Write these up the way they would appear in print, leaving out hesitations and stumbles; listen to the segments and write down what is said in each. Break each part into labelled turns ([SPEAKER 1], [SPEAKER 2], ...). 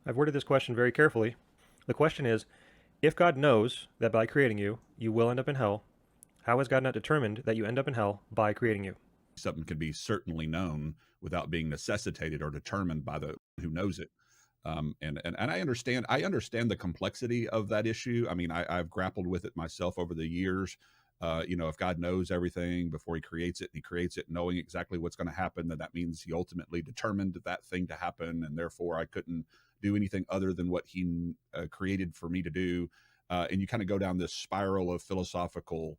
[SPEAKER 1] I've worded this question very carefully. The question is, if God knows that by creating you, you will end up in hell, how has God not determined that you end up in hell by creating you?
[SPEAKER 2] Something can be certainly known without being necessitated or determined by the who knows it. And I understand the complexity of that issue. I mean, I've grappled with it myself over the years. If God knows everything before he creates it, and he creates it knowing exactly what's going to happen, then that means he ultimately determined that thing to happen, and therefore I couldn't do anything other than what he created for me to do. And you kind of go down this spiral of philosophical,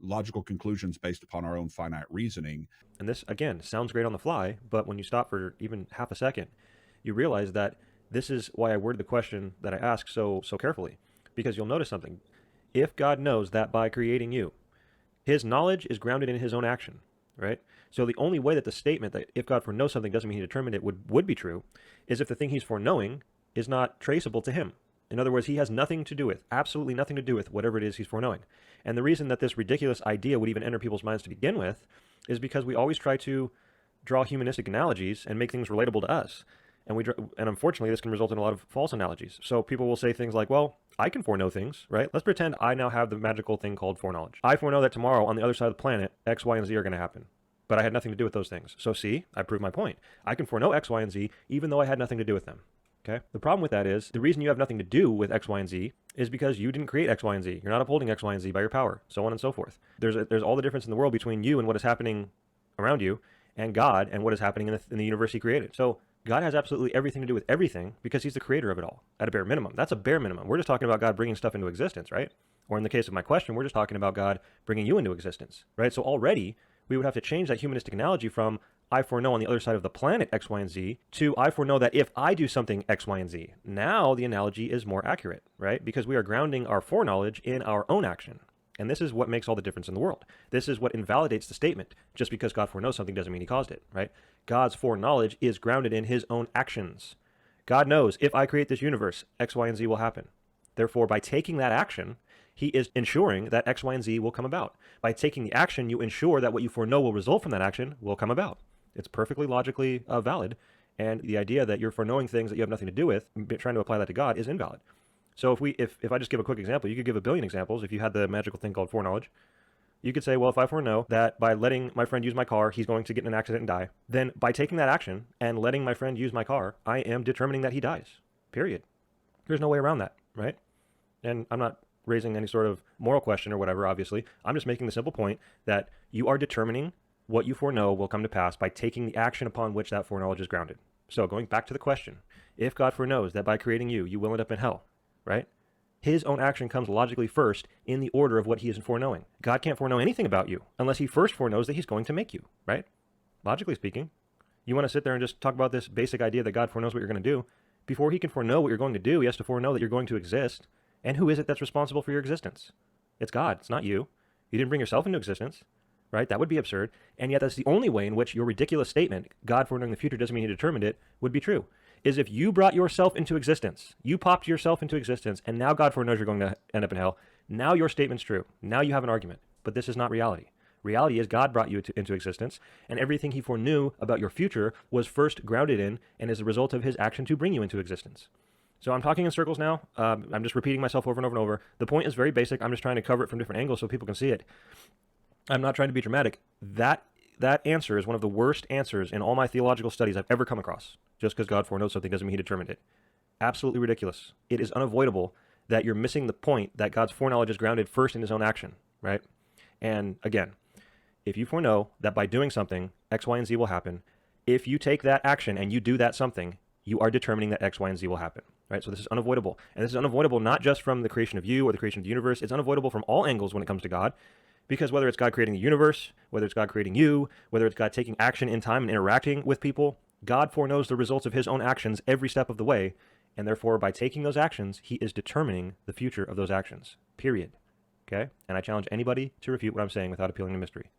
[SPEAKER 2] logical conclusions based upon our own finite reasoning.
[SPEAKER 1] And this, again, sounds great on the fly, but when you stop for even half a second, you realize that this is why I worded the question that I asked so carefully. Because you'll notice something. If God knows that by creating you, his knowledge is grounded in his own action, right? So the only way that the statement that if God foreknows something doesn't mean he determined it would be true is if the thing he's foreknowing is not traceable to him. In other words, he has nothing to do with, absolutely nothing to do with whatever it is he's foreknowing. And the reason that this ridiculous idea would even enter people's minds to begin with is because we always try to draw humanistic analogies and make things relatable to us. And unfortunately, this can result in a lot of false analogies. So people will say things like, well, I can foreknow things, right? Let's pretend I now have the magical thing called foreknowledge. I foreknow that tomorrow on the other side of the planet, X, Y, and Z are going to happen. But I had nothing to do with those things. So see, I proved my point. I can foreknow X, Y, and Z even though I had nothing to do with them. Okay? The problem with that is the reason you have nothing to do with X, Y, and Z is because you didn't create X, Y, and Z. You're not upholding X, Y, and Z by your power, so on and so forth. There's all the difference in the world between you and what is happening around you and God and what is happening in the universe he created. So God has absolutely everything to do with everything because he's the creator of it all, at a bare minimum. That's a bare minimum. We're just talking about God bringing stuff into existence, right? Or in the case of my question, we're just talking about God bringing you into existence, right? So already we would have to change that humanistic analogy from I foreknow on the other side of the planet X, Y, and Z to I foreknow that if I do something X, Y, and Z. Now the analogy is more accurate, right? Because we are grounding our foreknowledge in our own action. And this is what makes all the difference in the world. This is what invalidates the statement. Just because God foreknows something doesn't mean he caused it, right? God's foreknowledge is grounded in his own actions. God knows if I create this universe, X, Y, and Z will happen. Therefore, by taking that action, he is ensuring that X, Y, and Z will come about. By taking the action, you ensure that what you foreknow will result from that action will come about. It's perfectly logically valid. And the idea that you're foreknowing things that you have nothing to do with, trying to apply that to God, is invalid. So if I just give a quick example, you could give a billion examples if you had the magical thing called foreknowledge. You could say, well, if I foreknow that by letting my friend use my car, he's going to get in an accident and die, then by taking that action and letting my friend use my car, I am determining that he dies, period. There's no way around that, right? And I'm not raising any sort of moral question or whatever, obviously. I'm just making the simple point that you are determining what you foreknow will come to pass by taking the action upon which that foreknowledge is grounded. So going back to the question, if God foreknows that by creating you, you will end up in hell, right? His own action comes logically first in the order of what he is foreknowing. God can't foreknow anything about you unless he first foreknows that he's going to make you, right? Logically speaking, you want to sit there and just talk about this basic idea that God foreknows what you're going to do. Before he can foreknow what you're going to do, he has to foreknow that you're going to exist. And who is it that's responsible for your existence? It's God. It's not you. You didn't bring yourself into existence, right? That would be absurd. And yet that's the only way in which your ridiculous statement, God foreknowing the future doesn't mean he determined it, would be true. Is if you brought yourself into existence, you popped yourself into existence, and now God foreknows you're going to end up in hell. Now your statement's true. Now you have an argument. But this is not reality. Reality is God brought you into existence, and everything he foreknew about your future was first grounded in and is a result of his action to bring you into existence. So I'm talking in circles now. I'm just repeating myself over and over and over. The point is very basic. I'm just trying to cover it from different angles so people can see it. I'm not trying to be dramatic. That answer is one of the worst answers in all my theological studies I've ever come across. Just because God foreknows something doesn't mean he determined it. Absolutely ridiculous. It is unavoidable that you're missing the point that God's foreknowledge is grounded first in his own action, right? And again, if you foreknow that by doing something, X, Y, and Z will happen, if you take that action and you do that something, you are determining that X, Y, and Z will happen, right? So this is unavoidable. And this is unavoidable not just from the creation of you or the creation of the universe. It's unavoidable from all angles when it comes to God. Because whether it's God creating the universe, whether it's God creating you, whether it's God taking action in time and interacting with people, God foreknows the results of his own actions every step of the way, and therefore by taking those actions, he is determining the future of those actions, period. Okay? And I challenge anybody to refute what I'm saying without appealing to mystery.